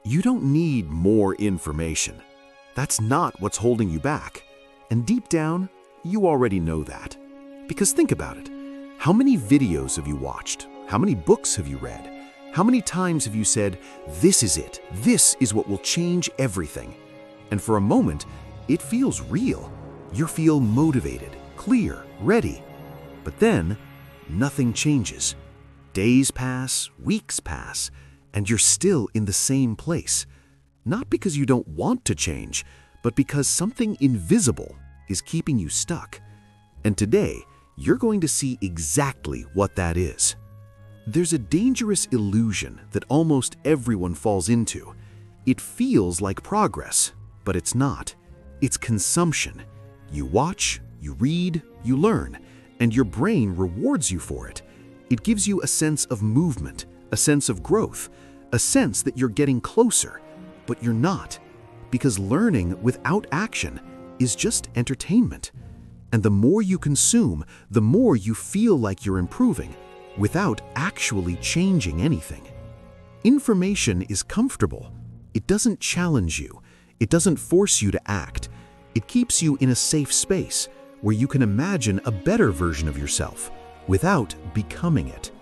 You don't need more information. That's not what's holding you back. And deep down, you already know that. Because think about it. How many videos have you watched? How many books have you read? How many times have you said, "This is it. This is what will change everything"? And for a moment, it feels real. You feel motivated, clear, ready. But then, nothing changes. Days pass, weeks pass, and you're still in the same place. Not because you don't want to change, but because something invisible is keeping you stuck. And today, you're going to see exactly what that is. There's a dangerous illusion that almost everyone falls into. It feels like progress, but it's not. It's consumption. You watch, you read, you learn, and your brain rewards you for it. It gives you a sense of movement, a sense of growth, a sense that you're getting closer, but you're not, because learning without action is just entertainment. And the more you consume, the more you feel like you're improving, without actually changing anything. Information is comfortable. It doesn't challenge you. It doesn't force you to act. It keeps you in a safe space where you can imagine a better version of yourself without becoming it.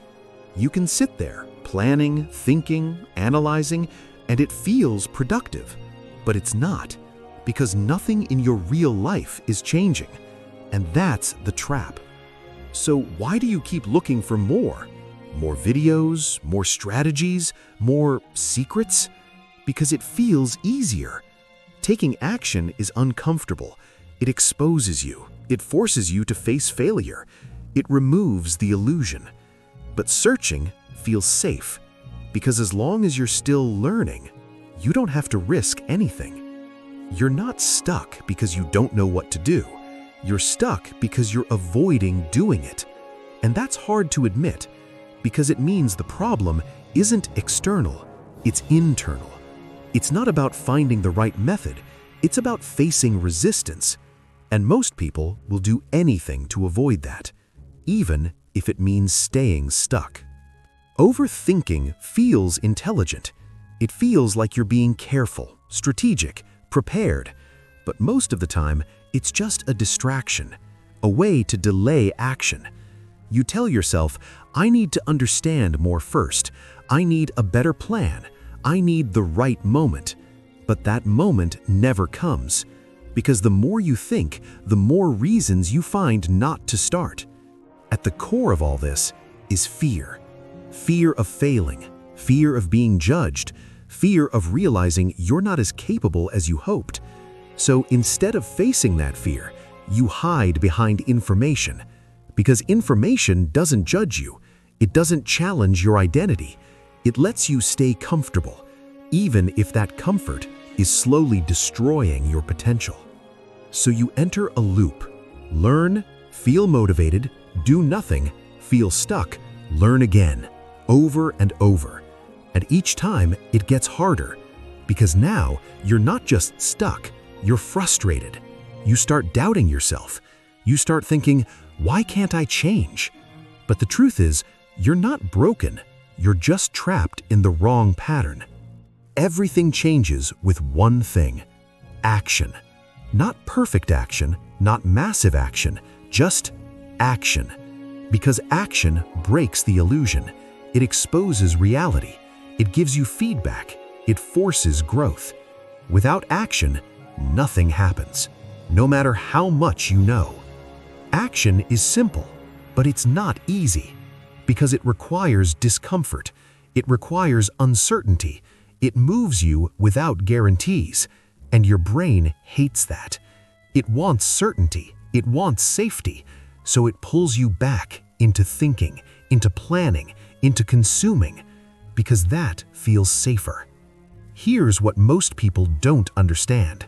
You can sit there, planning, thinking, analyzing, and it feels productive. But it's not, because nothing in your real life is changing. And that's the trap. So why do you keep looking for more? More videos, more strategies, more secrets? Because it feels easier. Taking action is uncomfortable. It exposes you. It forces you to face failure. It removes the illusion. But searching feels safe, because as long as you're still learning, you don't have to risk anything. You're not stuck because you don't know what to do. You're stuck because you're avoiding doing it. And that's hard to admit, because it means the problem isn't external, it's internal. It's not about finding the right method, it's about facing resistance. And most people will do anything to avoid that, even if it means staying stuck. Overthinking feels intelligent. It feels like you're being careful, strategic, prepared. But most of the time, it's just a distraction, a way to delay action. You tell yourself, I need to understand more first. I need a better plan. I need the right moment. But that moment never comes, because the more you think, the more reasons you find not to start. At the core of all this is fear. Fear of failing, fear of being judged, fear of realizing you're not as capable as you hoped. So instead of facing that fear, you hide behind information, because information doesn't judge you. It doesn't challenge your identity. It lets you stay comfortable, even if that comfort is slowly destroying your potential. So you enter a loop. Learn, feel motivated, do nothing, feel stuck, learn again, over and over. And each time it gets harder, because now you're not just stuck, you're frustrated. You start doubting yourself. You start thinking, why can't I change? But the truth is, you're not broken. You're just trapped in the wrong pattern. Everything changes with one thing: action. Not perfect action, not massive action, just action. Because action breaks the illusion. It exposes reality. It gives you feedback. It forces growth. Without action, nothing happens, no matter how much you know. Action is simple, but it's not easy, because it requires discomfort. It requires uncertainty. It moves you without guarantees, and your brain hates that. It wants certainty. It wants safety, so it pulls you back into thinking, into planning, into consuming, because that feels safer. Here's what most people don't understand.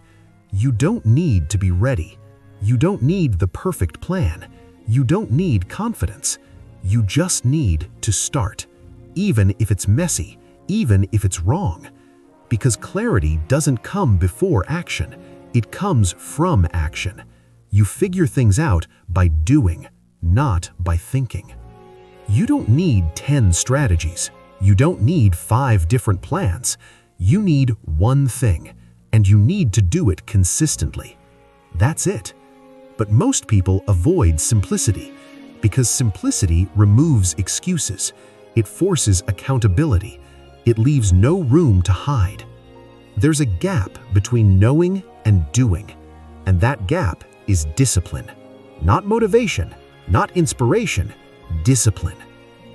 You don't need to be ready. You don't need the perfect plan. You don't need confidence. You just need to start, even if it's messy, even if it's wrong. Because clarity doesn't come before action. It comes from action. You figure things out by doing, not by thinking. You don't need 10 strategies. You don't need 5 different plans. You need one thing, and you need to do it consistently. That's it. But most people avoid simplicity because simplicity removes excuses. It forces accountability. It leaves no room to hide. There's a gap between knowing and doing, and that gap is discipline. Not motivation, not inspiration, discipline.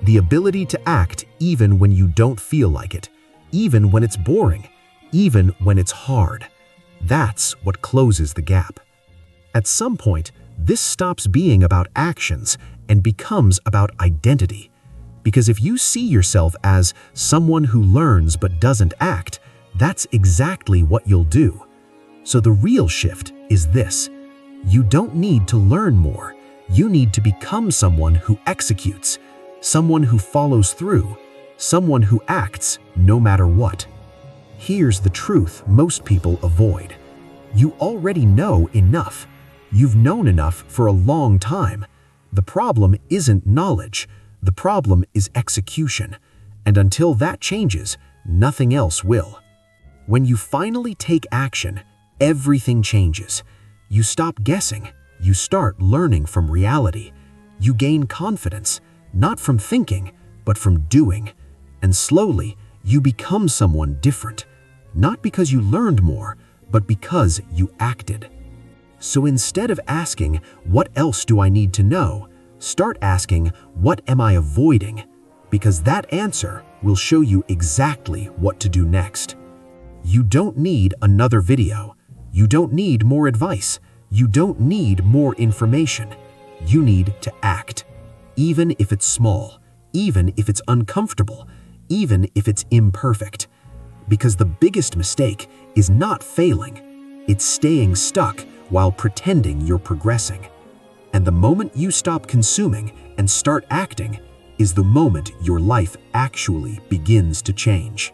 The ability to act even when you don't feel like it, even when it's boring, even when it's hard. That's what closes the gap. At some point, this stops being about actions and becomes about identity. Because if you see yourself as someone who learns but doesn't act, that's exactly what you'll do. So the real shift is this. You don't need to learn more. You need to become someone who executes, someone who follows through, someone who acts no matter what. Here's the truth most people avoid. You already know enough. You've known enough for a long time. The problem isn't knowledge. The problem is execution. And until that changes, nothing else will. When you finally take action, everything changes. You stop guessing. You start learning from reality. You gain confidence, not from thinking, but from doing. And slowly, you become someone different. Not because you learned more, but because you acted. So instead of asking, what else do I need to know? Start asking, what am I avoiding? Because that answer will show you exactly what to do next. You don't need another video. You don't need more advice. You don't need more information. You need to act. Even if it's small, even if it's uncomfortable, even if it's imperfect. Because the biggest mistake is not failing. It's staying stuck while pretending you're progressing. And the moment you stop consuming and start acting is the moment your life actually begins to change.